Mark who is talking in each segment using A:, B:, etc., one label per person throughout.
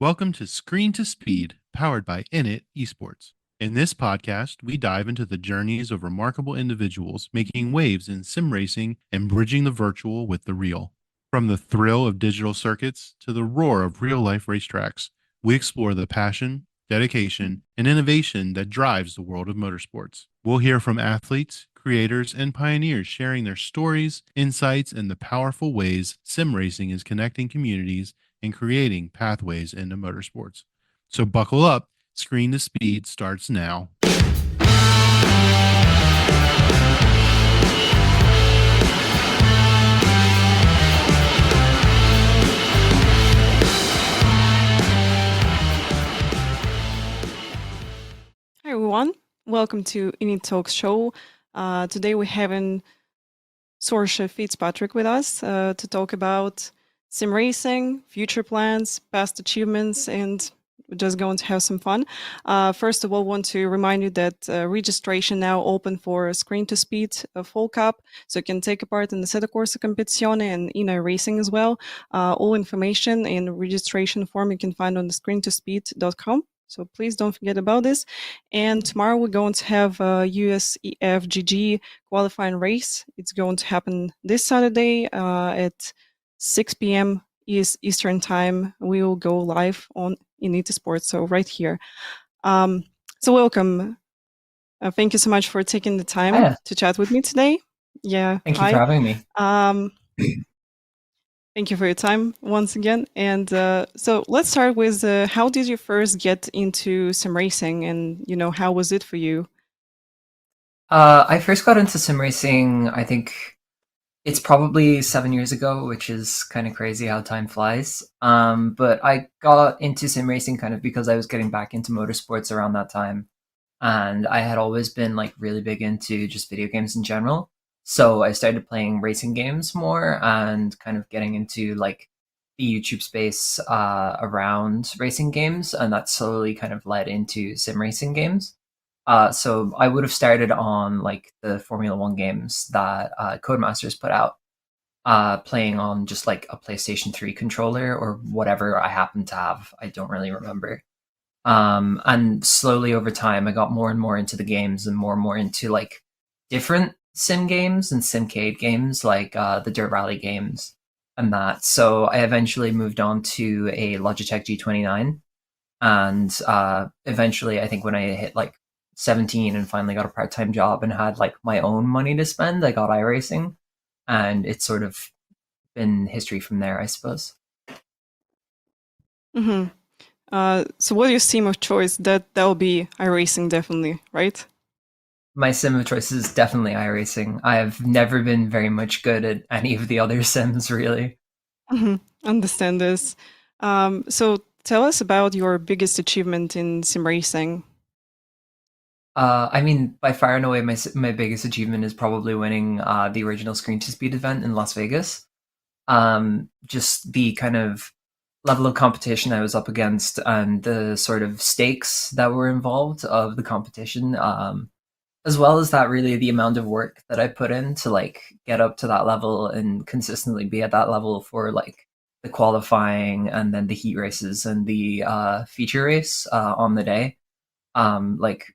A: Welcome to Screen to Speed, powered by INIT Esports. In this podcast, we dive into the journeys of remarkable individuals making waves in sim racing and bridging the virtual with the real. From the thrill of digital circuits to the roar of real life racetracks, we explore the passion, dedication, and innovation that drives the world of motorsports. We'll hear from athletes, creators, and pioneers sharing their stories, insights, and the powerful ways sim racing is connecting communities and creating pathways into motorsports. So buckle up. Screen to Speed starts now.
B: Hi everyone, welcome to INIT Talks show. Today we're having Saoirse Fitzpatrick with us to talk about sim racing, future plans, past achievements, and we're just going to have some fun. First of all, want to remind you that registration now open for Screen to Speed Full Cup, so you can take a part in the Sette Corsa Competizione and INA Racing as well. All information and registration form you can find on the screentospeed.com. So please don't forget about this. And tomorrow we're going to have a USEFGG qualifying race. It's going to happen this Saturday at 6 p.m. Eastern time. We will go live on INIT Sports, so right here. So welcome. Thank you so much for taking the time
C: Yeah,
B: to chat with me today. Yeah,
C: thank you for
B: hi.
C: having me.
B: Thank you for your time once again. And so let's start with how did you first get into sim racing, and how was it for you?
C: I first got into sim racing, I think it's probably 7 years ago, which is kind of crazy how time flies. But I got into sim racing kind of because I was getting back into motorsports around that time. And I had always been like really big into just video games in general. So I started playing racing games more and kind of getting into like the YouTube space around racing games. And that slowly kind of led into sim racing games. So I would have started on like the Formula One games that Codemasters put out, playing on just like a PlayStation 3 controller or whatever I happened to have. I don't really remember. And slowly over time, I got more and more into the games and more into like different sim games and simcade games, like the Dirt Rally games and that. So I eventually moved on to a Logitech G29, and eventually, I think when I hit like 17 and finally got a part-time job and had like my own money to spend, I got iRacing, and it's sort of been history from there, I suppose.
B: Hmm. So what is your sim of choice? That'll be iRacing, definitely, right?
C: My sim of choice is definitely iRacing. I have never been very much good at any of the other sims, really.
B: Hmm. Understand this. So tell us about your biggest achievement in sim racing.
C: I mean, by far and away, my biggest achievement is probably winning the original Screen to Speed event in Las Vegas. Just the kind of level of competition I was up against and the sort of stakes that were involved of the competition, as well as that really the amount of work that I put in to like get up to that level and consistently be at that level for like the qualifying and then the heat races and the feature race on the day. Like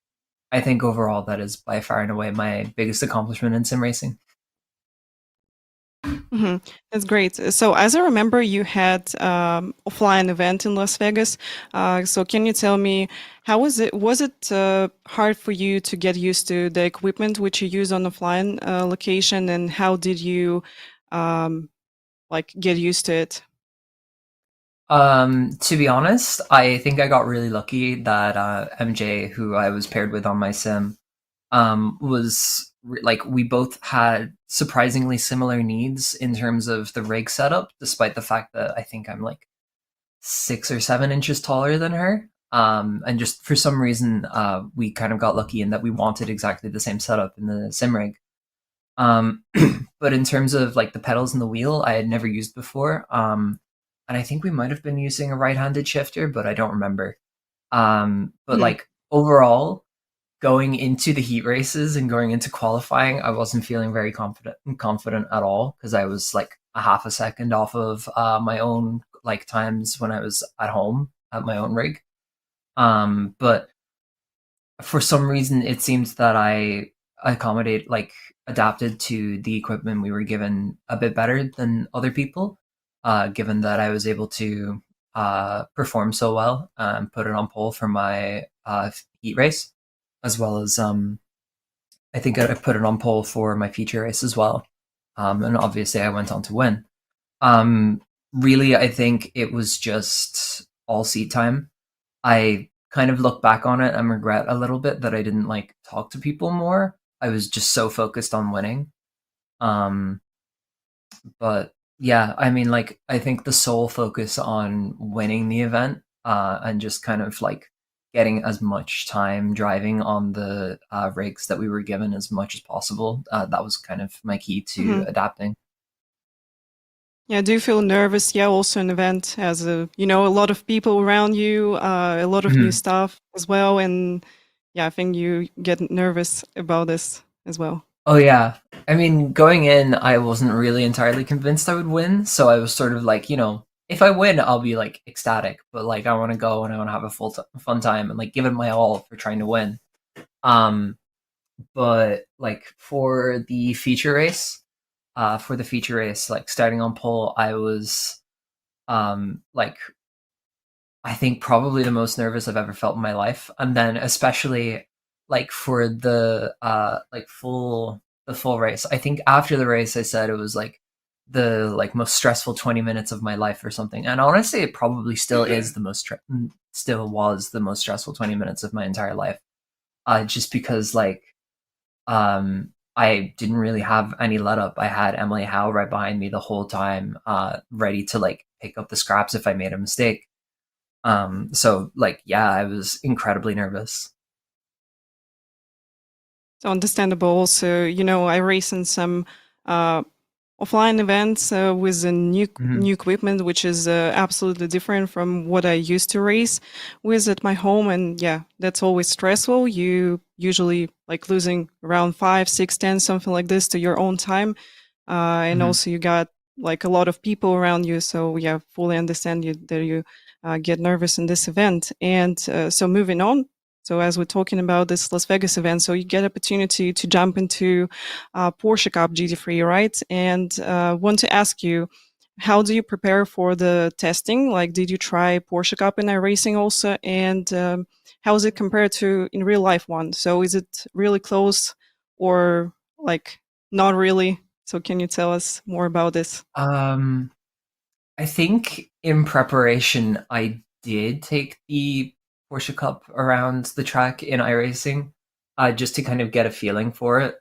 C: I think overall that is by far and away my biggest accomplishment in sim racing.
B: Hmm. That's great. So as I remember, you had offline event in Las Vegas. So can you tell me how was it? Was it hard for you to get used to the equipment which you use on offline location, and how did you um, like get used to it?
C: To be honest, I think I got really lucky that MJ, who I was paired with on my sim, like we both had surprisingly similar needs in terms of the rig setup, despite the fact that I think I'm like 6 or 7 inches taller than her. And just for some reason, we kind of got lucky in that we wanted exactly the same setup in the sim rig. Um, but in terms of like the pedals and the wheel, I had never used before. And I think we might have been using a right-handed shifter, but I don't remember. But
B: Mhm.
C: like overall, going into the heat races and going into qualifying, I wasn't feeling very confident at all because I was like a half a second off of my own like times when I was at home. at my own rig. But for some reason, it seems that I adapted to the equipment we were given a bit better than other people, given that I was able to perform so well and put it on pole for my heat race, as well as I think I put it on pole for my feature race as well. And obviously, I went on to win. Um, Really, I think it was just all seat time. I kind of look back on it and regret a little bit that I didn't like talk to people more. I was just so focused on winning. Um, but yeah, I mean, like, I think the sole focus on winning the event, and just kind of like getting as much time driving on the rigs that we were given as much as possible. That was kind of my key to
B: Hmm.
C: adapting.
B: Yeah, do you feel nervous? Yeah, also an event has a lot of people around you, a lot of new
C: Mhm.
B: stuff as well, and yeah, I think you get nervous about this as well.
C: Oh yeah. I mean, going in, I wasn't really entirely convinced I would win, so I was sort of like, if I win, I'll be like ecstatic, but like I want to go and I want to have a fun time and like give it my all for trying to win. Um, but like for the feature race, like starting on pole, I was like I think probably the most nervous I've ever felt in my life. And then especially like for the full race. I think after the race I said it was like the like most stressful 20 minutes of my life or something. And honestly it probably still is still was the most stressful 20 minutes of my entire life. Just because like I didn't really have any let up. I had Emily Howe right behind me the whole time, ready to like pick up the scraps if I made a mistake. So like, yeah, I was incredibly nervous.
B: So understandable. Also, I race in some uh, offline events with a
C: Mhm.
B: new equipment, which is absolutely different from what I used to race with at my home. And yeah, that's always stressful. You usually like losing around 5, 6, 10, something like this to your own time, and
C: Mhm.
B: also you got like a lot of people around you. So yeah, fully understand you that you get nervous in this event. And so moving on. So as we're talking about this Las Vegas event, so you get opportunity to jump into Porsche Cup GT3, right? And want to ask you, how do you prepare for the testing? Like, did you try Porsche Cup in iRacing also? And how is it compared to in real life one? So is it really close or like not really? So can you tell us more about this?
C: Um, I think in preparation, I did take the Porsche Cup around the track in iRacing, just to kind of get a feeling for it,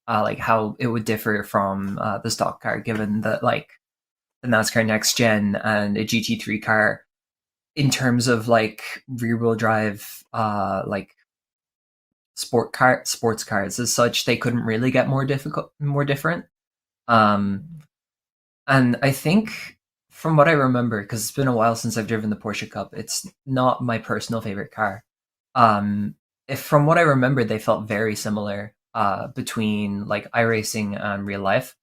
C: like how it would differ from the stock car, given that like the NASCAR Next Gen and a GT3 car, in terms of like rear wheel drive, like sports cars as such, they couldn't really get more different. Um, and I think from what I remember, because it's been a while since I've driven the Porsche Cup, it's not my personal favorite car. Um, if from what I remember, they felt very similar between like iRacing and real life.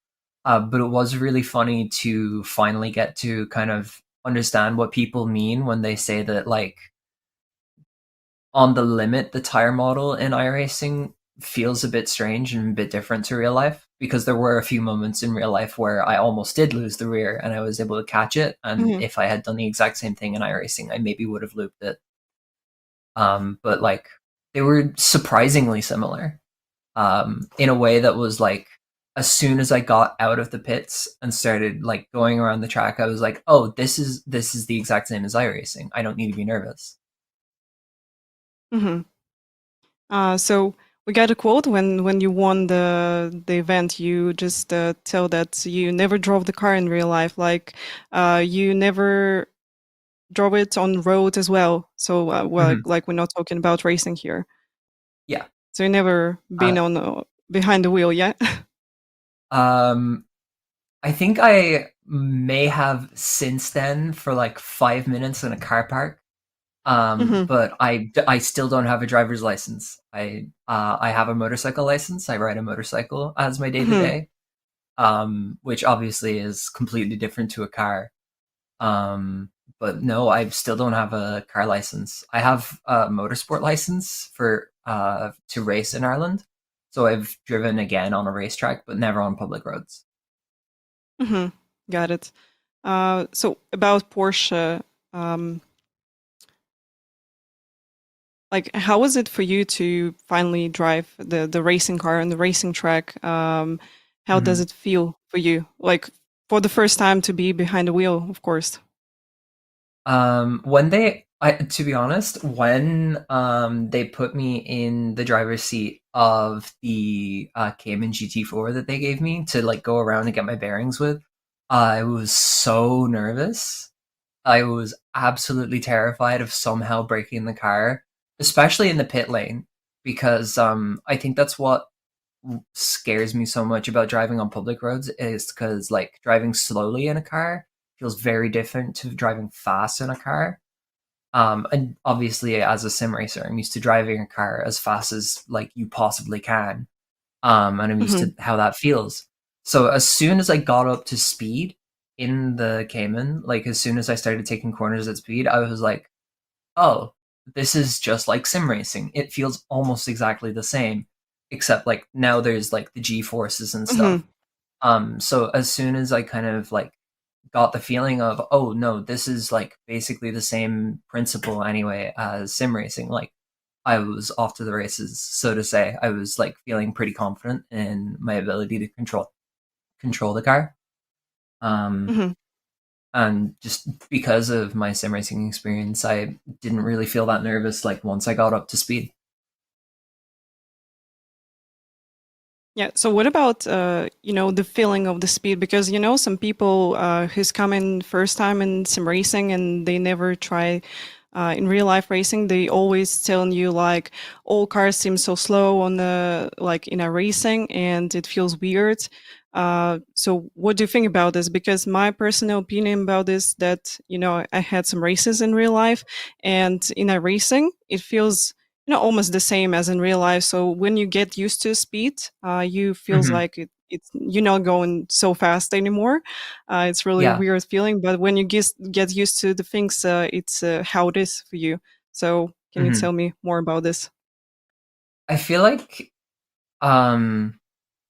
C: But it was really funny to finally get to kind of understand what people mean when they say that like on the limit, the tire model in iRacing feels a bit strange and a bit different to real life, because there were a few moments in real life where I almost did lose the rear and I was able to catch it. And
B: Hmm.
C: if I had done the exact same thing in iRacing, I maybe would have looped it. But like they were surprisingly similar, in a way that was like, as soon as I got out of the pits and started like going around the track, I was like, oh, this is the exact same as iRacing. I don't need to be nervous.
B: Hmm. So we got a quote when you won the event. You just tell that you never drove the car in real life, like you never drove it on road as well. So well,
C: Mhm.
B: like we're not talking about racing here.
C: Yeah.
B: So you never been
C: Uh,
B: on behind the wheel yet.
C: um, I think I may have since then for like 5 minutes in a car park.
B: Hmm.
C: But I still don't have a driver's license. I have a motorcycle license. I ride a motorcycle as my day to
B: Hmm.
C: day. Which obviously is completely different to a car. Um, but no, I still don't have a car license. I have a motorsport license for to race in Ireland, so I've driven again on a racetrack, but never on public roads.
B: Mm-hmm. Got it. So about Porsche, um, like how was it for you to finally drive the racing car on the racing track? How does
C: Mhm.
B: it feel for you? Like for the first time to be behind the wheel, of course.
C: When to be honest, when they put me in the driver's seat of the Cayman GT4 that they gave me to like go around and get my bearings with, I was so nervous. I was absolutely terrified of somehow breaking the car, especially in the pit lane, because I think that's what scares me so much about driving on public roads is because like driving slowly in a car feels very different to driving fast in a car. And obviously, as a sim racer, I'm used to driving a car as fast as like you possibly can. And I'm used
B: Mm-hmm.
C: to how that feels. So as soon as I got up to speed in the Cayman, like as soon as I started taking corners at speed, I was like, oh, this is just like sim racing. It feels almost exactly the same, except like now there's like the G forces and
B: Mm-hmm.
C: stuff. So as soon as I kind of like got the feeling of, oh no, this is like basically the same principle anyway as sim racing, like I was off to the races, so to say. I was like feeling pretty confident in my ability to control the car. Um,
B: Mm-hmm.
C: and just because of my sim racing experience, I didn't really feel that nervous like once I got up to speed.
B: Yeah. So what about the feeling of the speed? Because some people who's come in first time in sim racing and they never try in real life racing. They always telling you like all cars seem so slow on the like in a racing and it feels weird. So what do you think about this? Because my personal opinion about this that I had some races in real life and in a racing it feels almost the same as in real life. So when you get used to speed, you feels
C: Hmm.
B: like it's you're not going so fast anymore. It's really
C: Yeah.
B: weird feeling, but when you get used to the things, it's how it is for you. So can you
C: Hmm.
B: tell me more about this?
C: I feel like um,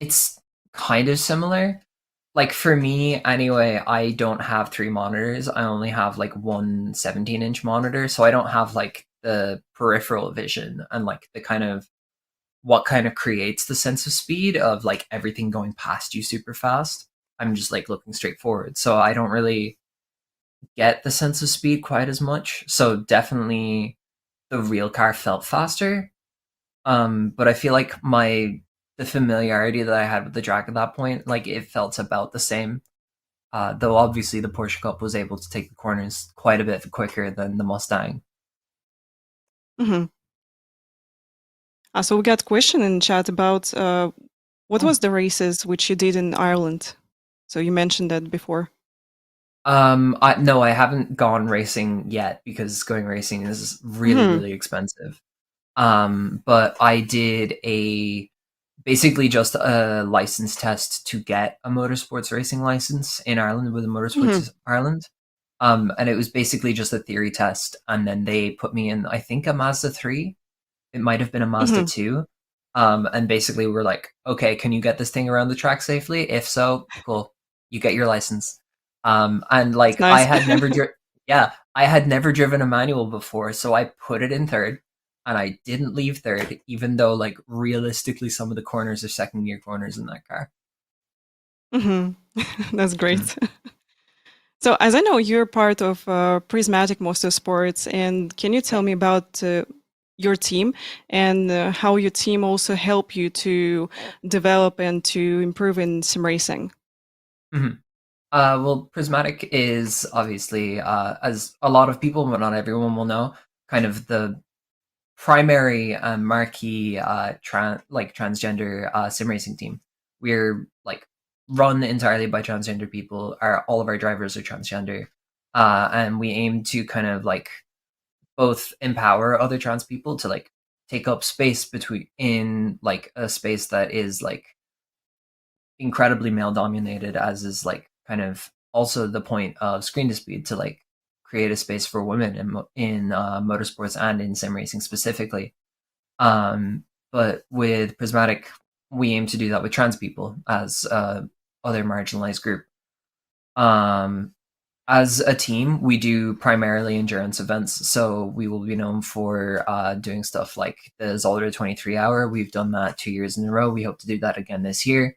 C: it's kind of similar. Like for me anyway, I don't have three monitors. I only have like one 17-inch monitor, so I don't have like the peripheral vision and like the kind of what kind of creates the sense of speed of like everything going past you super fast. I'm just like looking straight forward. So I don't really get the sense of speed quite as much. So definitely the real car felt faster. But I feel like the familiarity that I had with the track at that point, like it felt about the same. Though obviously the Porsche Cup was able to take the corners quite a bit quicker than the Mustang.
B: Hmm. So we got question in chat about what
C: Oh.
B: was the races which you did in Ireland. So you mentioned that before.
C: No, I haven't gone racing yet because going racing is really,
B: Hmm.
C: really expensive. But I did basically just a license test to get a motorsports racing license in Ireland with the
B: Hmm.
C: Motorsports Ireland. And it was basically just a theory test, and then they put me in, I think, a Mazda 3. It might have been a Mazda
B: Hmm.
C: 2. And basically we're like, okay, can you get this thing around the track safely? If so, cool, you get your license. And
B: It's
C: like
B: nice.
C: I had never driven a manual before, so I put it in third, and I didn't leave third, even though like realistically some of the corners are second gear corners in that car.
B: Hmm. That's
C: Mm.
B: great. So, as I know, you're part of Prismatic Motorsports, and can you tell me about your team and how your team also help you to develop and to improve in sim racing?
C: Mhm. Well, Prismatic is obviously, as a lot of people, but not everyone will know, kind of the primary marquee transgender sim racing team. We're like run entirely by transgender people. All of our drivers are transgender, and we aim to kind of like both empower other trans people to like take up space between in like a space that is like incredibly male dominated, as is like kind of also the point of Screen to Speed, to like create a space for women in motorsports and in sim racing specifically. But with Prismatic, we aim to do that with trans people as other marginalized group. As a team, we do primarily endurance events, so we will be known for doing stuff like the Zolder 23 hour. We've done that 2 years in a row. We hope to do that again this year.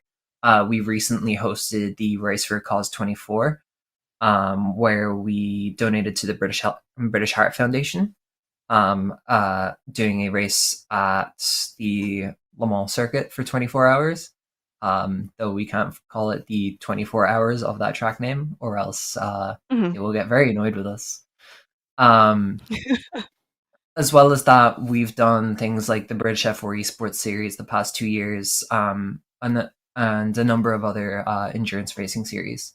C: We recently hosted the Race for a Cause 24, where we donated to the British Heart Foundation, doing a race at the Le Mans circuit for 24 hours. Though we can't call it the 24 hours of that track name, or else
B: Mhm.
C: they will get very annoyed with us. As well as that, we've done things like the British F4 Esports Series the past 2 years, and a number of other endurance racing series.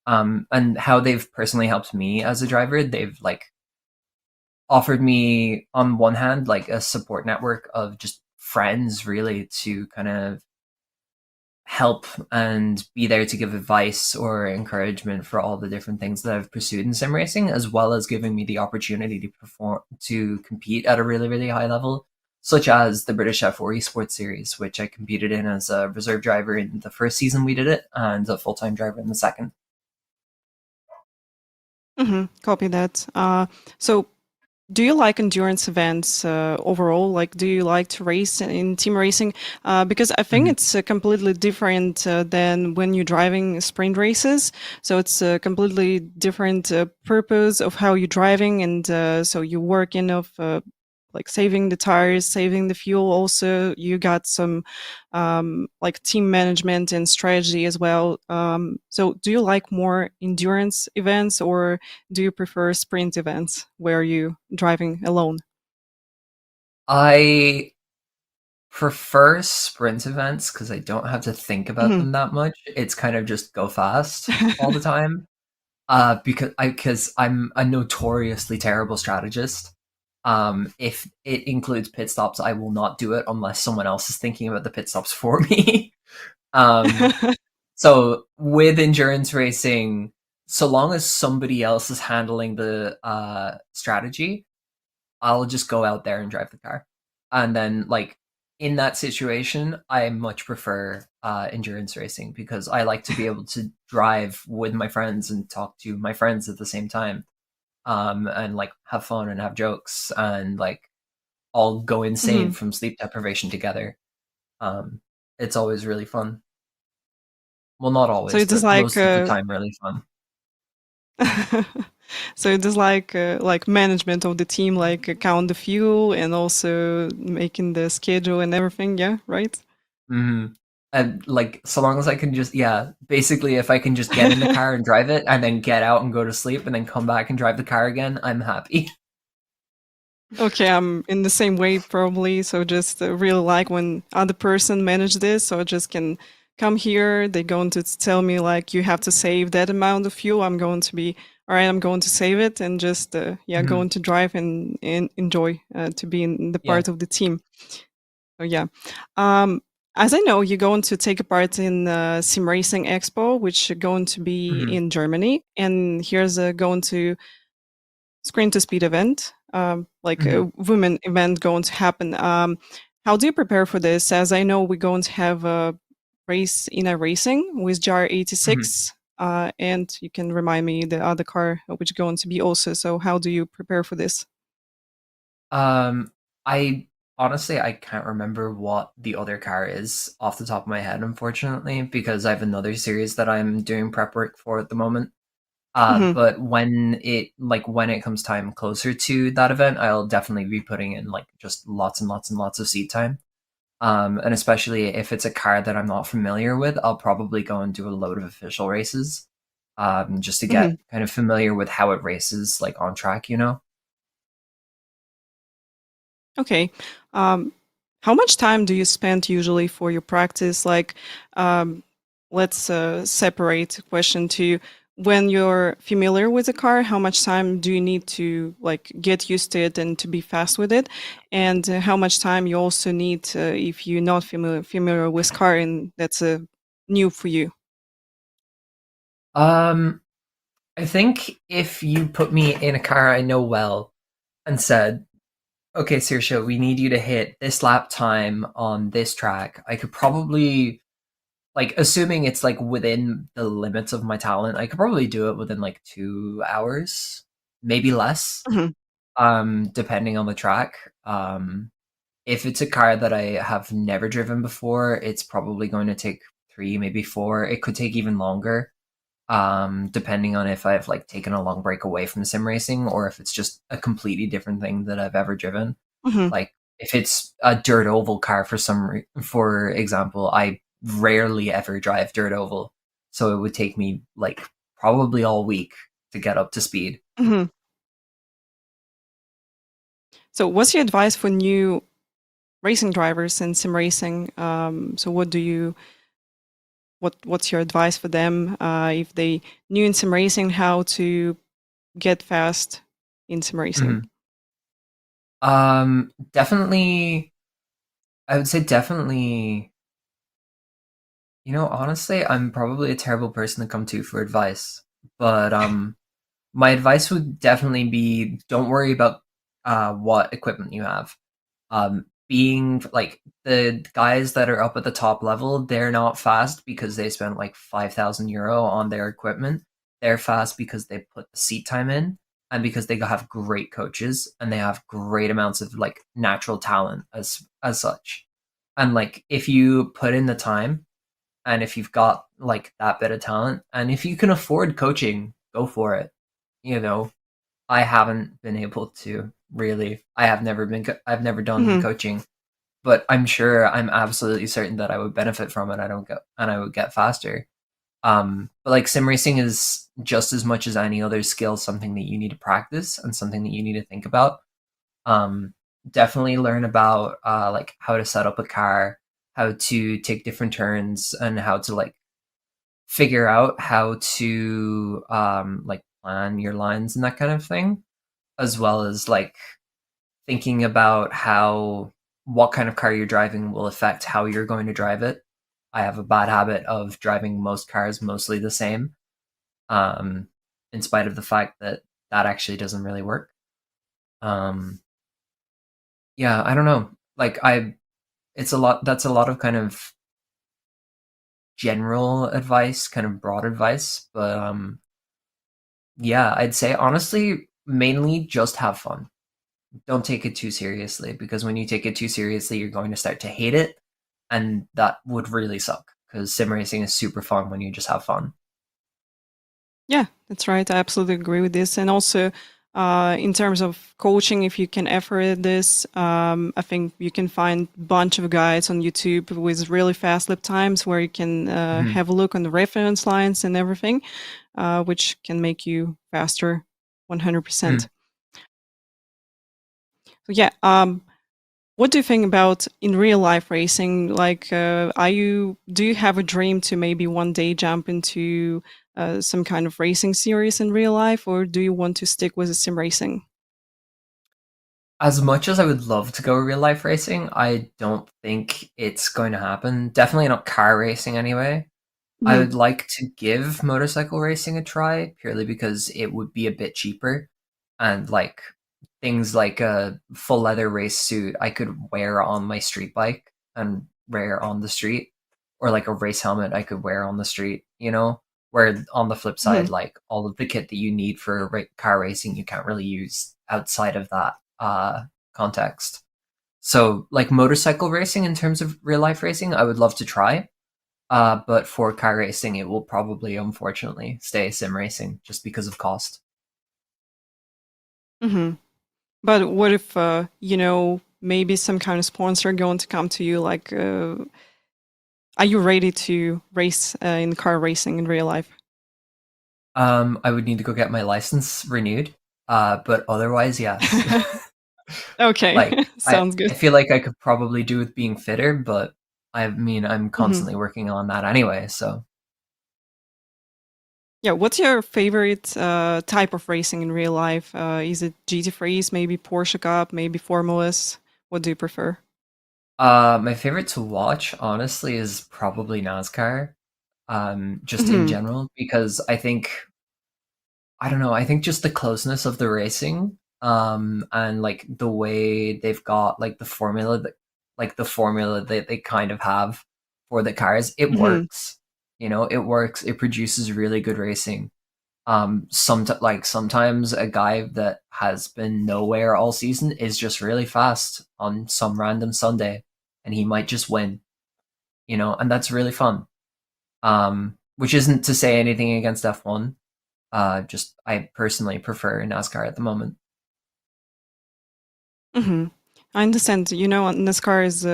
C: And how they've personally helped me as a driver, they've like offered me, on one hand, like a support network of just friends, really, to kind of help and be there to give advice or encouragement for all the different things that I've pursued in sim racing, as well as giving me the opportunity to compete at a really, really high level, such as the British F4 Esports Series, which I competed in as a reserve driver in the first season we did it, and a full-time driver in the second.
B: Copy that. So do you like endurance events overall? Like, do you like to race in team racing? Because I think it's completely different than when you're driving sprint races. So it's a completely different purpose of how you're driving, and so you're working of like saving the tires, saving the fuel. Also, you got some like team management and strategy as well. So, do you like more endurance events, or do you prefer sprint events where you driving alone?
C: I prefer sprint events because I don't have to think about
B: Mhm.
C: them that much. It's kind of just go fast all the time. Because I'm a notoriously terrible strategist. If it includes pit stops, I will not do it unless someone else is thinking about the pit stops for me. um, so with endurance racing, so long as somebody else is handling the strategy, I'll just go out there and drive the car. And then, like, in that situation, I much prefer endurance racing because I like to be able to drive with my friends and talk to my friends at the same time, and like have fun and have jokes and like all go insane
B: Mhm.
C: from sleep deprivation together. Um, it's always really fun. Well, not
B: So
C: always,
B: it is
C: but
B: like
C: most of the time, really fun.
B: so it is like management of the team, like count the fuel and also making the schedule and everything. Yeah, right.
C: hmm And like, so long as I can just, yeah, basically, if I can just get in the car and drive it, and then get out and go to sleep, and then come back and drive the car again, I'm happy.
B: Okay, I'm in the same way probably. So just really like when other person manage this, so I just can come here. They're going to tell me like you have to save that amount of fuel. I'm going to be all right. I'm going to save it and just yeah,
C: Mhm.
B: going to drive and enjoy to be in the
C: Yeah.
B: part of the team. So yeah. Um, as I know, you're going to take a part in Sim Racing Expo, which is going to be
C: Mhm.
B: in Germany, and here's going to screen to speed event, like
C: Mhm.
B: a women event going to happen. How do you prepare for this? As I know, we're going to have a race in a racing with JAR
C: Mhm.
B: 86, and you can remind me the other car which going to be also. So how do you prepare for this?
C: Um, I honestly I can't remember what the other car is off the top of my head, unfortunately, because I have another series that I'm doing prep work for at the moment.
B: Hmm.
C: But when it comes time closer to that event, I'll definitely be putting in like just lots and lots and lots of seat time. And especially if it's a car that I'm not familiar with, I'll probably go and do a load of official races, just to
B: Hmm.
C: get kind of familiar with how it races like on track, you know?
B: Okay. Um, how much time do you spend usually for your practice? Like, um, let's separate the question to when you're familiar with the car. How much time do you need to like get used to it and to be fast with it? And how much time you also need if you're not familiar with car and that's new for you?
C: Um, I think if you put me in a car I know well and said, okay, Saoirse, we need you to hit this lap time on this track, I could probably, like, assuming it's like within the limits of my talent, I could probably do it within like 2 hours, maybe less,
B: Mhm.
C: depending on the track. If it's a car that I have never driven before, it's probably going to take 3, maybe 4. It could take even longer, depending on if I've like taken a long break away from sim racing or if it's just a completely different thing that I've ever driven.
B: Mhm.
C: Like if it's a dirt oval car for example, I rarely ever drive dirt oval, so it would take me like probably all week to get up to speed.
B: Mhm. So, what's your advice for new racing drivers in sim racing? So, what's your advice for them if they new in sim racing, how to get fast in sim racing?
C: Mhm. Definitely, I would say definitely. Honestly, I'm probably a terrible person to come to for advice, but my advice would definitely be don't worry about what equipment you have. Being like the guys that are up at the top level, they're not fast because they spent like 5,000 euro on their equipment. They're fast because they put the seat time in and because they have great coaches and they have great amounts of like natural talent as such. And like if you put in the time and if you've got like that bit of talent and if you can afford coaching, go for it. You know, I haven't been able to really. I've never done
B: Mhm.
C: coaching, but I'm absolutely certain that I would benefit from it. I would get faster. But like sim racing is just as much as any other skill, something that you need to practice and something that you need to think about. Um, Definitely learn about like how to set up a car, how to take different turns, and how to like figure out how to like plan your lines and that kind of thing, as well as like thinking about how what kind of car you're driving will affect how you're going to drive it. I have a bad habit of driving most cars mostly the same, um, in spite of the fact that that actually doesn't really work. Um, yeah, I don't know. It's a lot. That's a lot of kind of general advice, kind of broad advice, but yeah, I'd say honestly, mainly just have fun. Don't take it too seriously because when you take it too seriously, you're going to start to hate it, and that would really suck because sim racing is super fun when you just have fun.
B: Yeah, that's right. I absolutely agree with this. And also, in terms of coaching, if you can afford this, I think you can find a bunch of guides on YouTube with really fast lip times where you can
C: Mhm.
B: have a look on the reference lines and everything, which can make you faster 100%.
C: Mm.
B: So, yeah, what do you think about in real life racing? Like, do you have a dream to maybe one day jump into some kind of racing series in real life, or do you want to stick with the sim racing?
C: As much as I would love to go real life racing, I don't think it's going to happen. Definitely not car racing anyway. I
B: Mhm.
C: would like to give motorcycle racing a try purely because it would be a bit cheaper and like things like a full leather race suit I could wear on my street bike and wear on the street, or like a race helmet I could wear on the street, where on the flip side,
B: Mhm.
C: like all of the kit that you need for car racing you can't really use outside of that context. So like motorcycle racing in terms of real life racing I would love to try, but for car racing, it will probably, unfortunately, stay sim racing just because of cost.
B: Mhm. But what if maybe some kind of sponsor going to come to you? Like, are you ready to race in car racing in real life?
C: I would need to go get my license renewed, but otherwise, yes.
B: Okay,
C: Like,
B: sounds
C: I
B: good.
C: feel like I could probably do with being fitter, but I mean, I'm
B: Mhm.
C: constantly working on that anyway. So,
B: Yeah, what's your favorite type of racing in real life? Is it GT3s, maybe Porsche Cup, maybe Formulas? What do you prefer?
C: my favorite to watch, honestly, is probably NASCAR. Just in
B: Mhm.
C: general, because I think I don't know. I think just the closeness of the racing, and like the way they've got like the formula that they kind of have for the cars, it
B: Hmm.
C: works. You know, it works. It produces really good racing. Sometimes a guy that has been nowhere all season is just really fast on some random Sunday, and he might just win. You know, and that's really fun. Which isn't to say anything against F1. Just I personally prefer NASCAR at the moment.
B: Hmm. I understand. NASCAR is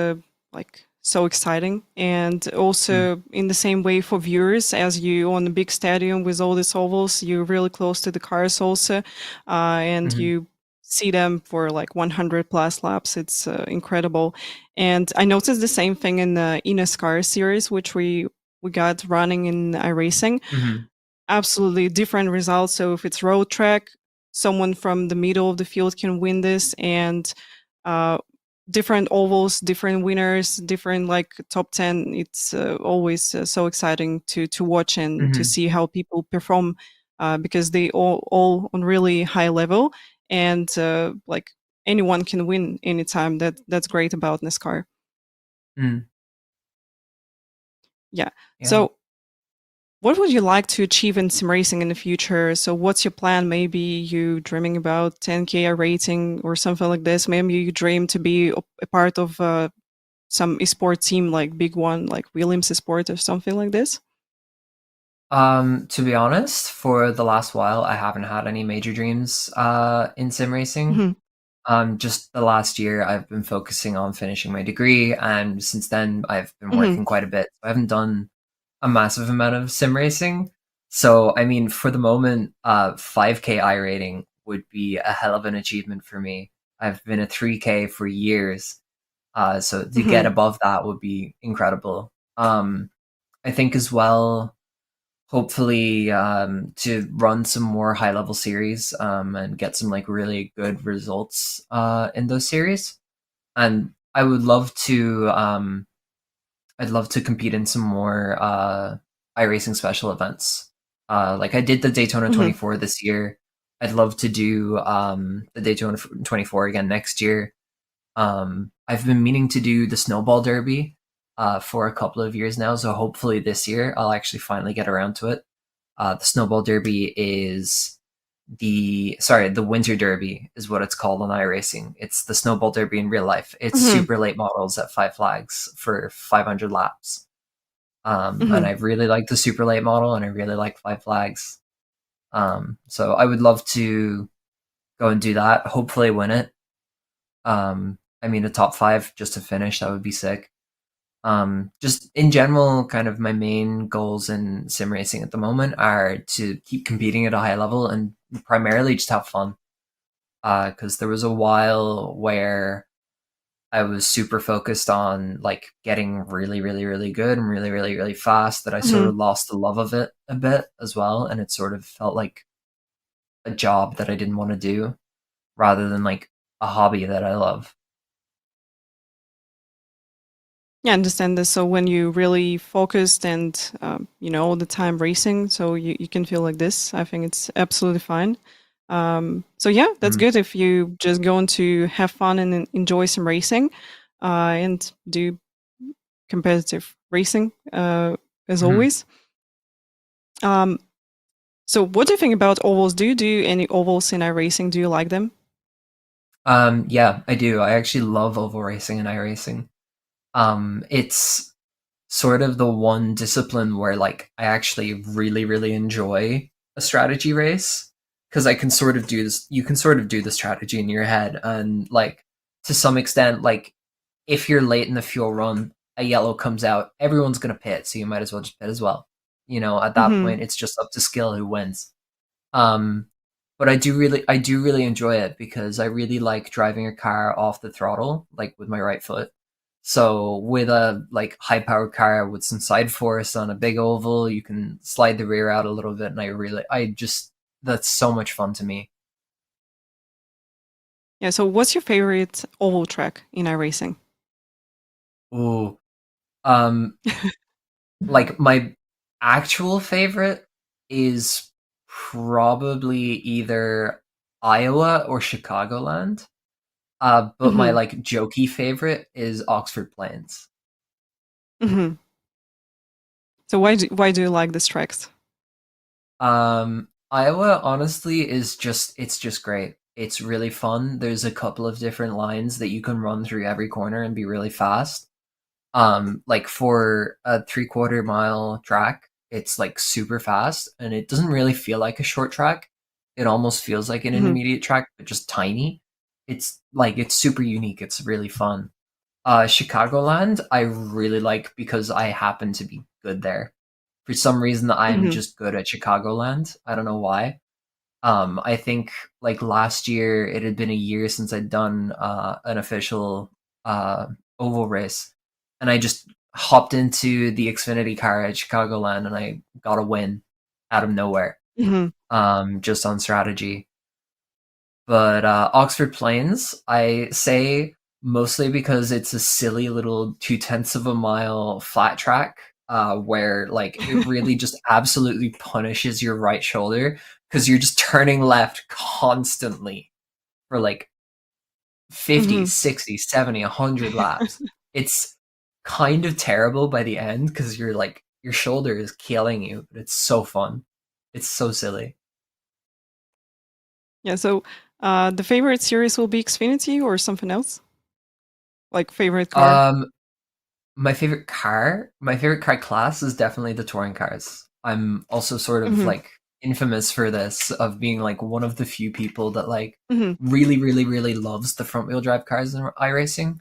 B: like so exciting, and
C: Mm,
B: also in the same way for viewers, as you on a big stadium with all these ovals, you're really close to the cars also, and
C: mhm,
B: you see them for like 100 plus laps. It's incredible, and I noticed the same thing in the INISCAR series, which we got running in iRacing.
C: mhm,
B: Absolutely different results. So if it's road track, someone from the middle of the field can win this, and uh, different ovals, different winners, different like top 10. It's always so exciting to watch and to
C: mhm,
B: see how people perform, because they all on really high level, and like anyone can win anytime. That's great about NASCAR.
C: mm,
B: Yeah.
C: yeah.
B: So what would you like to achieve in sim racing in the future? So, what's your plan? Maybe you dreaming about 10K rating or something like this. Maybe you dream to be a part of some esport team, like big one, like Williams Esport or something like this.
C: To be honest, for the last while, I haven't had any major dreams in sim racing.
B: Hmm.
C: Just the last year, I've been focusing on finishing my degree, and since then, I've been
B: Hmm.
C: working quite a bit. I haven't done a massive amount of sim racing. So, I mean, for the moment, 5K I rating would be a hell of an achievement for me. I've been a 3K for years, so to get
B: Hmm.
C: above that would be incredible. I think as well, hopefully, to run some more high level series, and get some like really good results in those series. And I'd love to compete in some more iRacing special events. Like I did the Daytona
B: Hmm.
C: 24 this year. I'd love to do the Daytona 24 again next year. I've been meaning to do the Snowball Derby for a couple of years now, so hopefully this year I'll actually finally get around to it. The Snowball Derby is the Winter Derby is what it's called on iRacing. It's the Snowball Derby in real life. It's
B: Hmm.
C: super late models at Five Flags for 500 laps. And
B: Hmm.
C: I really like the super late model, and I really like Five Flags. So I would love to go and do that. Hopefully, win it. I mean, a top five just to finish, that would be sick. Just in general, kind of my main goals in sim racing at the moment are to keep competing at a high level and primarily just have fun. Because there was a while where I was super focused on like getting really, really, really good and really, really, really fast that I sort
B: Hmm.
C: of lost the love of it a bit as well. And it sort of felt like a job that I didn't want to do rather than like a hobby that I love.
B: Yeah, I understand this. So when you really focused and all the time racing, so you can feel like this. I think it's absolutely fine. So yeah, that's
C: Mm,
B: good if you just going to have fun and enjoy some racing, and do competitive racing, as
C: mhm.
B: always. Um, so what do you think about ovals? Do you do any ovals in iRacing? Do you like them?
C: Yeah, I do. I actually love oval racing and iRacing. It's sort of the one discipline where like I actually really, really enjoy a strategy race because I can sort of do this. You can sort of do the strategy in your head, and like to some extent, like if you're late in the fuel run, a yellow comes out, everyone's gonna pit, so you might as well just pit as well. You know, at that
B: Hmm.
C: point, it's just up to skill who wins. Um, but I do really enjoy it because I really like driving a car off the throttle, like with my right foot. So with a like high powered car with some side force on a big oval, you can slide the rear out a little bit, and I just that's so much fun to me.
B: Yeah. So what's your favorite oval track in iRacing?
C: Ooh, um, like my actual favorite is probably either Iowa or Chicagoland. But my
B: Mm-hmm.
C: like jokey favorite is Oxford Plains.
B: Mm-hmm. So why do you like this tracks?
C: Iowa honestly is just great. It's really fun. There's a couple of different lines that you can run through every corner and be really fast. Like for a 3/4 mile track, it's like super fast and it doesn't really feel like a short track. It almost feels like an
B: Mm-hmm.
C: intermediate track, but just tiny. It's super unique. It's really fun. Chicagoland, I really like because I happen to be good there. For some reason, I'm
B: Mm-hmm.
C: just good at Chicagoland. I don't know why. I think like last year, it had been a year since I'd done an official uh, oval race, and I just hopped into the Xfinity car at Chicagoland, and I got a win out of nowhere,
B: Mm-hmm.
C: just on strategy. But Oxford Plains, I say mostly because it's a silly little 0.2 flat track where like it really just absolutely punishes your right shoulder because you're just turning left constantly for like 50,
B: Mm-hmm.
C: 60, 70, 100 laps. It's kind of terrible by the end because you're like your shoulder is killing you, but it's so fun. It's so silly.
B: Yeah. So the favorite series will be Xfinity or something else? Like favorite car?
C: Um, my favorite car class is definitely the touring cars. I'm also sort of
B: Mm-hmm.
C: like infamous for this of being like one of the few people that like
B: Mm-hmm.
C: really, really, really loves the front wheel drive cars in iRacing.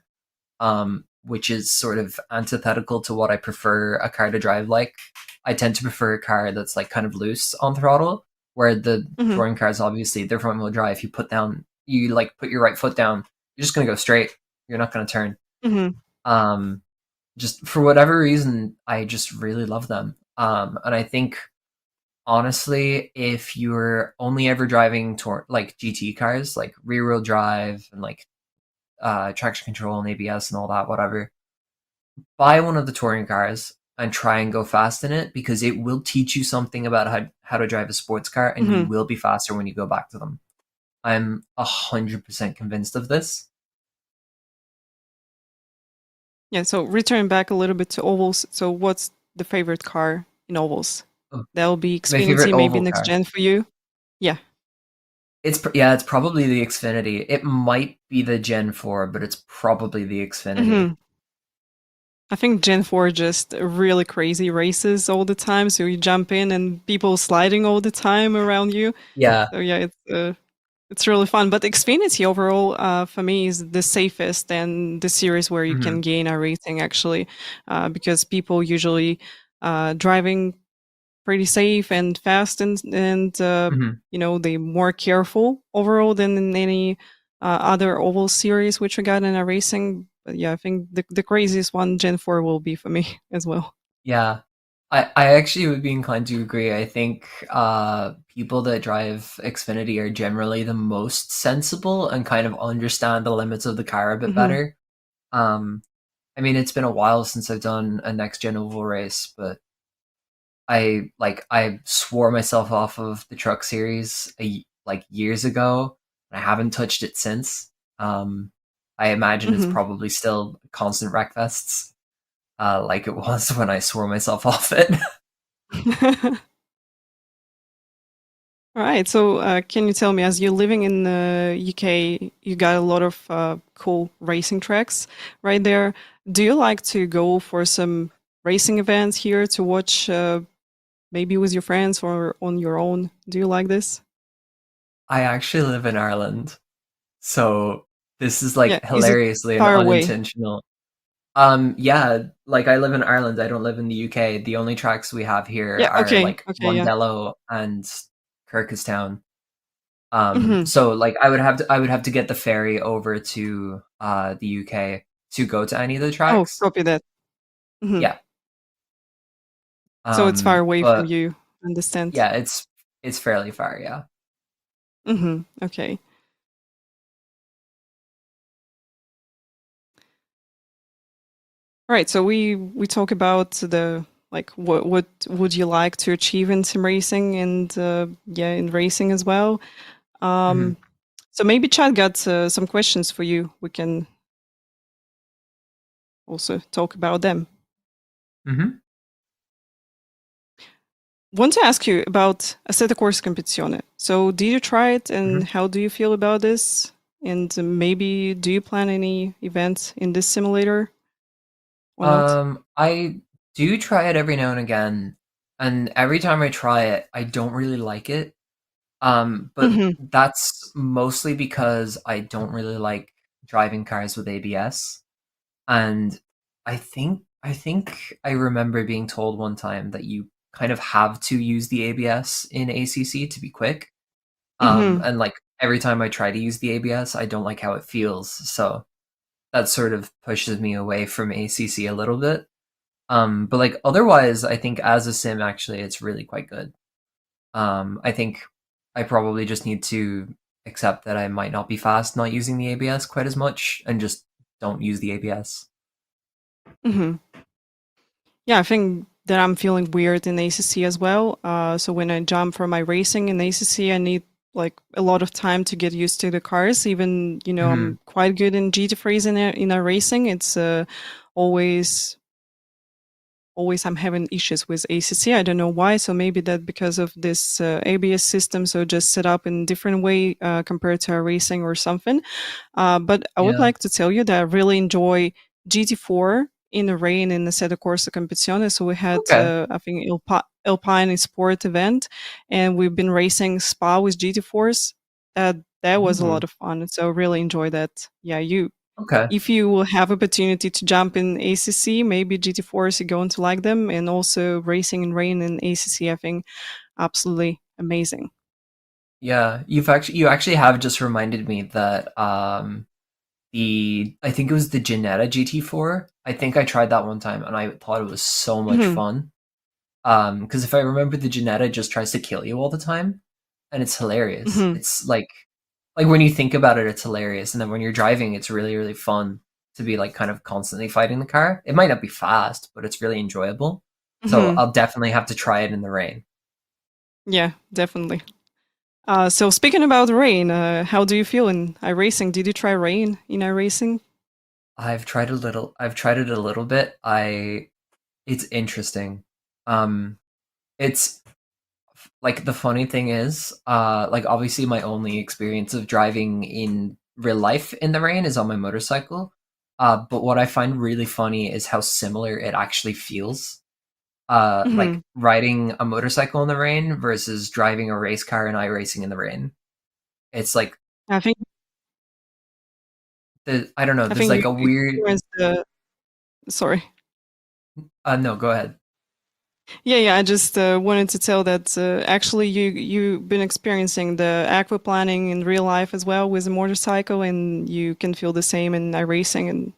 C: Which is sort of antithetical to what I prefer a car to drive like. I tend to prefer a car that's like kind of loose on throttle, where the
B: Mm-hmm.
C: touring cars obviously they're front wheel drive. You like put your right foot down, you're just gonna go straight. You're not gonna turn.
B: Mm-hmm.
C: Um, just for whatever reason, I just really love them. And I think honestly, if you're only ever driving like GT cars, like rear wheel drive and like traction control and ABS and all that, whatever, buy one of the touring cars and try and go fast in it because it will teach you something about how to drive a sports car and you
B: Mm-hmm.
C: will be faster when you go back to them. I'm 100% convinced of this.
B: Yeah. So returning back a little bit to ovals. So what's the favorite car in ovals?
C: Oh,
B: That'll be
C: my favorite
B: Xfinity, maybe
C: oval
B: next
C: car.
B: gen for you. Yeah.
C: It's probably the Xfinity. It might be the Gen 4, but it's probably the Xfinity.
B: Mm-hmm. I think Gen 4 just really crazy races all the time. So you jump in and people sliding all the time around you.
C: Yeah.
B: So yeah, it's really fun. But Xfinity overall, for me, is the safest and the series where you
C: Hmm.
B: can gain a rating actually, because people usually driving pretty safe and fast and
C: Hmm.
B: they're more careful overall than in any other oval series which we got in a racing. But yeah, I think the craziest one, Gen 4, will be for me as well.
C: Yeah. I actually would be inclined to agree. I think people that drive Xfinity are generally the most sensible and kind of understand the limits of the car a bit
B: Hmm.
C: better. Um, I mean, it's been a while since I've done a next gen oval race, but I swore myself off of the truck series like years ago, and I haven't touched it since. Um, I imagine it's
B: Hmm.
C: probably still constant wreckfests, like it was when I swore myself off it.
B: All right. So, can you tell me, as you're living in the UK, you got a lot of cool racing tracks right there. Do you like to go for some racing events here to watch, maybe with your friends or on your own? Do you like this?
C: I actually live in Ireland, so this is
B: Yeah.
C: like
B: Is it
C: hilariously and
B: far away?
C: unintentional. Yeah, like I live in Ireland. I don't live in the UK. The only tracks we have here
B: Yeah.
C: are
B: Okay.
C: like
B: Okay. Yeah.
C: Mondello and Kirkustown.
B: Hmm.
C: So like I would have to get the ferry over to the UK to go to any of the
B: Oh,
C: tracks.
B: copy that. Hmm.
C: Yeah.
B: So it's far away from
C: But
B: you. Understand?
C: yeah, it's fairly far, yeah.
B: Hmm. Okay. All right. So we talk about like what would you like to achieve in sim racing and in racing as well.
C: Hmm.
B: So maybe Chad got some questions for you. We can also talk about them.
C: Hmm.
B: Want to ask you about Assetto Corsa Competizione. So did you try it and
C: Hmm.
B: how do you feel about this? And maybe do you plan any events in this simulator or not?
C: I do try it every now and again, and every time I try it, I don't really like it. But
B: Hmm.
C: that's mostly because I don't really like driving cars with ABS. And I think I remember being told one time that you kind of have to use the ABS in ACC to be quick.
B: Hmm.
C: And like every time I try to use the ABS, I don't like how it feels. So that sort of pushes me away from ACC a little bit. But like otherwise, I think as a sim, actually, it's really quite good. I think I probably just need to accept that I might not be fast not using the ABS quite as much and just don't use the ABS.
B: Hmm. Yeah, I think that I'm feeling weird in ACC as well. So when I jump from my racing in ACC, I need like a lot of time to get used to the cars. Even
C: Hmm.
B: I'm quite good in GT freeze in a racing. It's always I'm having issues with ACC. I don't know why. So maybe that because of this ABS system, so just set up in different way compared to a racing or something. But I would
C: Yeah.
B: like to tell you that I really enjoy GT4 in the rain in the Sede Corsa Competizione. So we had,
C: Okay.
B: I think, Alpine Sport event, and we've been racing Spa with GT4s. That was a
C: Ooh.
B: lot of fun. So I really enjoy that. Yeah,
C: Okay.
B: if you will have opportunity to jump in ACC, maybe GT4s, you're going to like them, and also racing in rain in ACC, I think, absolutely amazing.
C: Yeah, you actually have just reminded me that I think it was the Janetta GT4. I think I tried that one time and I thought it was so much
B: Hmm.
C: fun. Because if I remember, the Janetta just tries to kill you all the time, and it's hilarious.
B: Hmm.
C: It's like when you think about it, it's hilarious, and then when you're driving, it's really really fun to be like kind of constantly fighting the car. It might not be fast, but it's really enjoyable. So
B: Hmm.
C: I'll definitely have to try it in the rain.
B: Yeah, definitely. So speaking about rain, how do you feel in iRacing? Did you try rain in iRacing?
C: I've tried a little. I've tried it a little bit. It's interesting. Um, it's like the funny thing is, like obviously my only experience of driving in real life in the rain is on my motorcycle. But what I find really funny is how similar it actually feels.
B: Hmm.
C: Like riding a motorcycle in the rain versus driving a race car and iRacing in the rain. It's like
B: I think
C: I don't know.
B: I
C: There's
B: think
C: like a
B: you
C: weird.
B: experienced the. Sorry.
C: No, go ahead.
B: Yeah. I just wanted to tell that actually you've been experiencing the aquaplaning in real life as well with a motorcycle, and you can feel the same in iRacing, and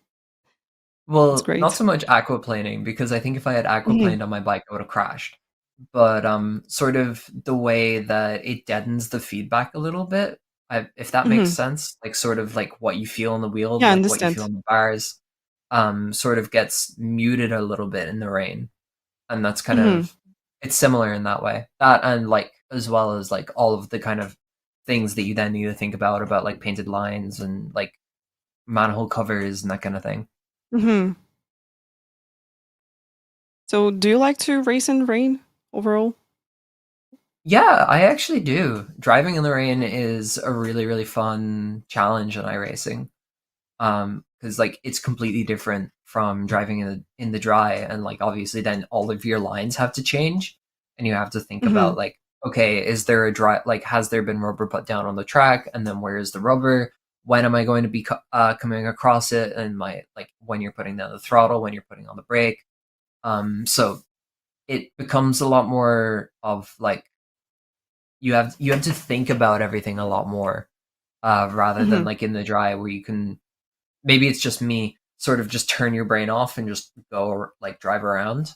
B: it's
C: Well, not
B: great.
C: so much aquaplaning because I think if I had
B: Hmm.
C: aquaplaned on my bike, I would have crashed. But sort of the way that it deadens the feedback a little bit, if that makes
B: Hmm.
C: sense, like sort of like what you feel in the wheel,
B: Yeah, I
C: like what you
B: understand.
C: feel in the bars, sort of gets muted a little bit in the rain, and that's kind
B: Hmm.
C: of it's similar in that way. That and like as well as like all of the kind of things that you then need to think about like painted lines and like manhole covers and that kind of thing.
B: Hmm. So do you like to race in rain overall?
C: Yeah, I actually do. Driving in the rain is a really, really fun challenge in iRacing. Because like it's completely different from driving in the dry, and like obviously then all of your lines have to change, and you have to think
B: Hmm.
C: about like, okay, is there a dry like has there been rubber put down on the track, and then where is the rubber? When am I going to be coming across it? And my like when you're putting down the throttle, when you're putting on the brake. So it becomes a lot more of like you have to think about everything a lot more rather than
B: Hmm.
C: like in the dry where you can maybe it's just me sort of just turn your brain off and just go like drive around.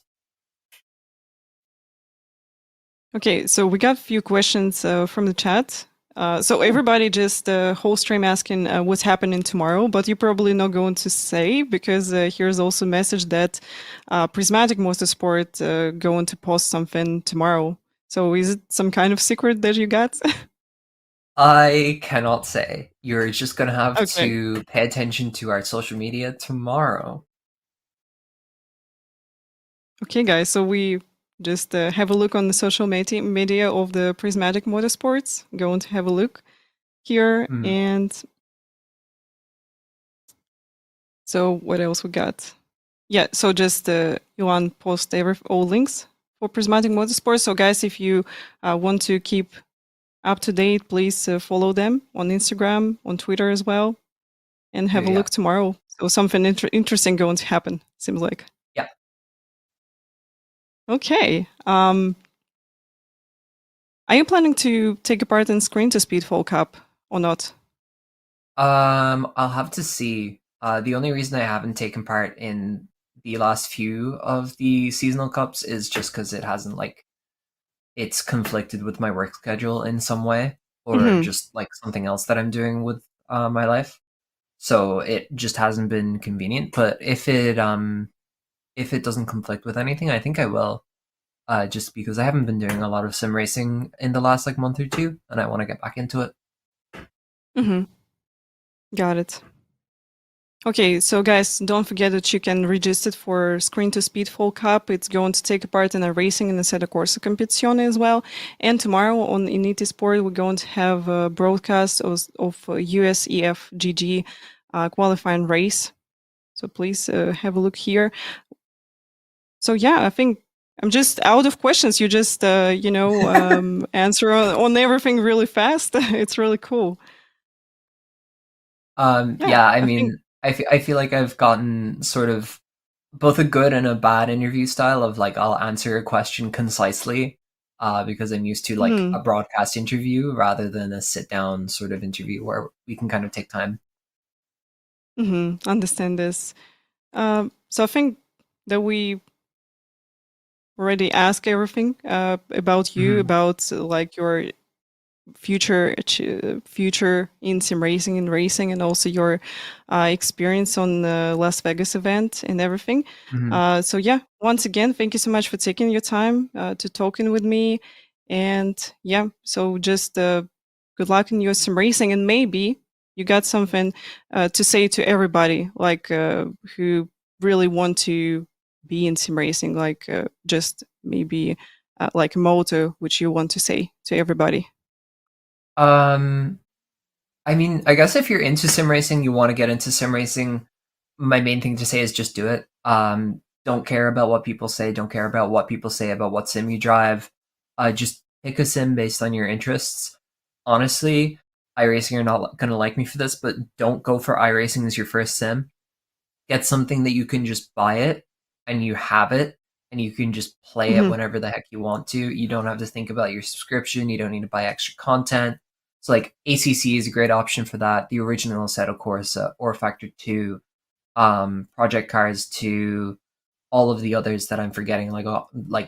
B: Okay, so we got a few questions from the chat. So everybody just whole stream asking what's happening tomorrow, but you're probably not going to say because here's also a message that Prismatic Motorsport going to post something tomorrow. So is it some kind of secret that you got?
C: I cannot say. You're just gonna have
B: Okay.
C: to pay attention to our social media tomorrow.
B: Okay, guys. So we just have a look on the social media of the Prismatic Motorsports. Going to have a look here,
C: Mhm.
B: and so what else we got? Yeah, so just Yuan post all links for Prismatic Motorsports. So guys, if you want to keep up to date, please follow them on Instagram, on Twitter as well, and have a
C: Yeah.
B: look tomorrow. So something interesting going to happen, seems like.
C: Yeah.
B: Okay. Are you planning to take a part in Screen to Speed Fall Cup or not?
C: I'll have to see. The only reason I haven't taken part in the last few of the seasonal cups is just because it hasn't it's conflicted with my work schedule in some way, or
B: Mm-hmm.
C: just like something else that I'm doing with my life. So it just hasn't been convenient. But if it doesn't conflict with anything, I think I will. Just because I haven't been doing a lot of sim racing in the last month or two, and I want to get back into it.
B: Mm-hmm. Got it. Okay, so guys, don't forget that you can register for Screen to Speed Fall Cup. It's going to take part in a racing in the Sette Corsa competition as well. And tomorrow on INIT Sport, we're going to have a broadcast of USEF GG qualifying race. So please have a look here. So yeah, I think I'm just out of questions. You just, answer on everything really fast. It's really cool. Yeah,
C: Yeah, I
B: I think.
C: mean, I feel like I've gotten sort of both a good and a bad interview style of I'll answer a question concisely, because I'm used to
B: Mhm.
C: a broadcast interview rather than a sit down sort of interview where we can kind of take time.
B: Understand this. So I think that we already asked everything about you,
C: Hmm.
B: about your future in sim racing and racing, and also your experience on the Las Vegas event and everything.
C: Hmm.
B: So yeah, once again, thank you so much for taking your time to talking with me. And yeah, so just good luck in your sim racing, and maybe you got something to say to everybody, who really want to be in sim racing, just maybe like a motto which you want to say to everybody.
C: Um, I mean, I guess if you're into sim racing, you want to get into sim racing, my main thing to say is just do it. Don't care about what people say. Don't care about what people say about what sim you drive. Just pick a sim based on your interests. Honestly, iRacing are not going to like me for this, but don't go for iRacing as your first sim. Get something that you can just buy it and you have it and you can just play it
B: Hmm.
C: whenever the heck you want to. You don't have to think about your subscription. You don't need to buy extra content. So ACC is a great option for that. The original set, of course, or Factor 2, Project Cars 2, all of the others that I'm forgetting, like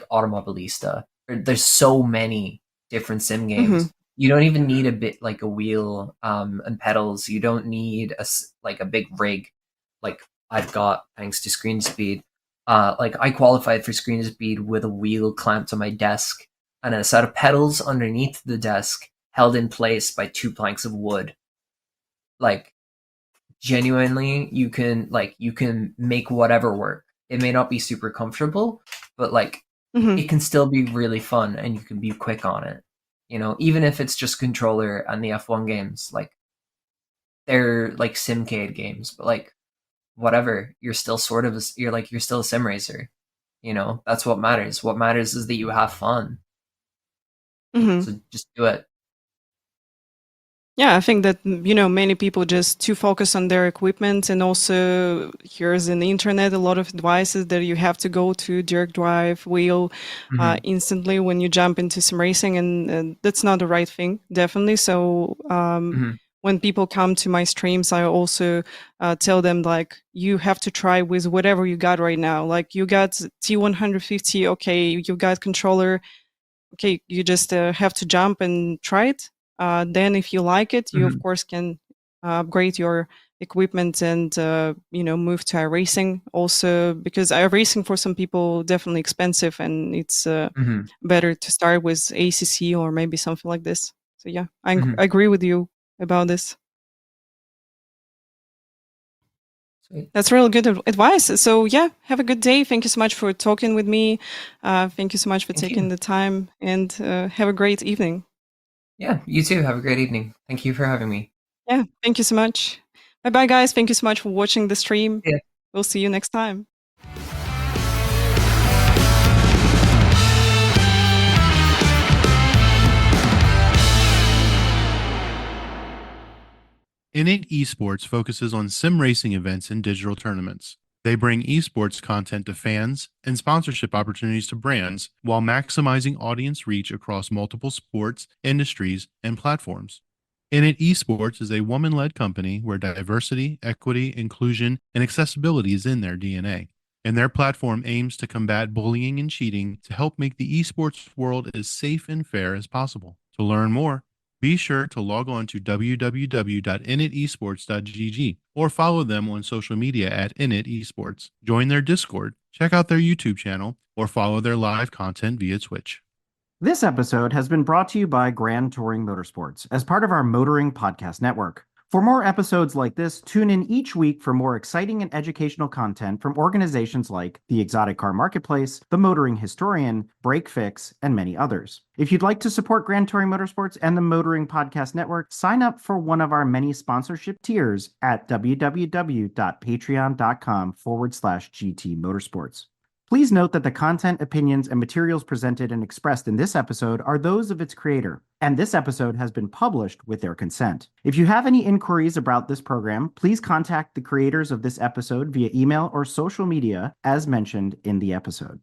C: Automobilista. There's so many different sim
B: Hmm.
C: games. You don't even need a bit like a wheel and pedals. You don't need a big rig, like I've got thanks to Screen Speed. I qualified for Screen Speed with a wheel clamped to my desk and a set of pedals underneath the desk, held in place by two planks of wood. Like genuinely, you can make whatever work. It may not be super comfortable, but
B: Hmm.
C: it can still be really fun and you can be quick on it. Even if it's just controller and the F1 games, they're like simcade games, but whatever, you're still you're still a sim racer. That's what matters. What matters is that you have fun.
B: Hmm.
C: So just do it.
B: Yeah, I think that many people just too focus on their equipment, and also here's in the internet a lot of advices that you have to go to direct drive wheel
C: Hmm.
B: instantly when you jump into some racing, and that's not the right thing, definitely. So
C: Hmm.
B: when people come to my streams, I also tell them you have to try with whatever you got right now. Like you got T150, okay, you got controller, okay, you just have to jump and try it. Then if you like it, you of
C: Mhm.
B: course can upgrade your equipment and move to iRacing also, because iRacing for some people definitely expensive, and it's
C: Mhm.
B: better to start with ACC or maybe something like this. So yeah,
C: Mhm.
B: I agree with you about this.
C: Sweet.
B: That's really good advice. So yeah, have a good day. Thank you so much for talking with me. Thank you so much for
C: Thank
B: taking
C: you.
B: the time, and have a great evening.
C: Yeah, you too. Have a great evening. Thank you for having me.
B: Yeah, thank you so much. Bye bye, guys. Thank you so much for watching the stream.
C: Yeah.
B: We'll see you next time.
A: INIT Esports focuses on sim racing events and digital tournaments. They bring esports content to fans and sponsorship opportunities to brands while maximizing audience reach across multiple sports, industries, and platforms. INIT Esports is a woman led company where diversity, equity, inclusion, and accessibility is in their DNA. And their platform aims to combat bullying and cheating to help make the esports world as safe and fair as possible. To learn more, be sure to log on to www.initesports.gg or follow them on social media at Init Esports. Join their Discord, check out their YouTube channel, or follow their live content via Twitch.
D: This episode has been brought to you by Grand Touring Motorsports as part of our Motoring Podcast Network. For more episodes like this, tune in each week for more exciting and educational content from organizations like the Exotic Car Marketplace, the Motoring Historian, Break Fix, and many others. If you'd like to support Grand Touring Motorsports and the Motoring Podcast Network, sign up for one of our many sponsorship tiers at www.patreon.com/GT Motorsports. Please note that the content, opinions, and materials presented and expressed in this episode are those of its creator, and this episode has been published with their consent. If you have any inquiries about this program, please contact the creators of this episode via email or social media as mentioned in the episode.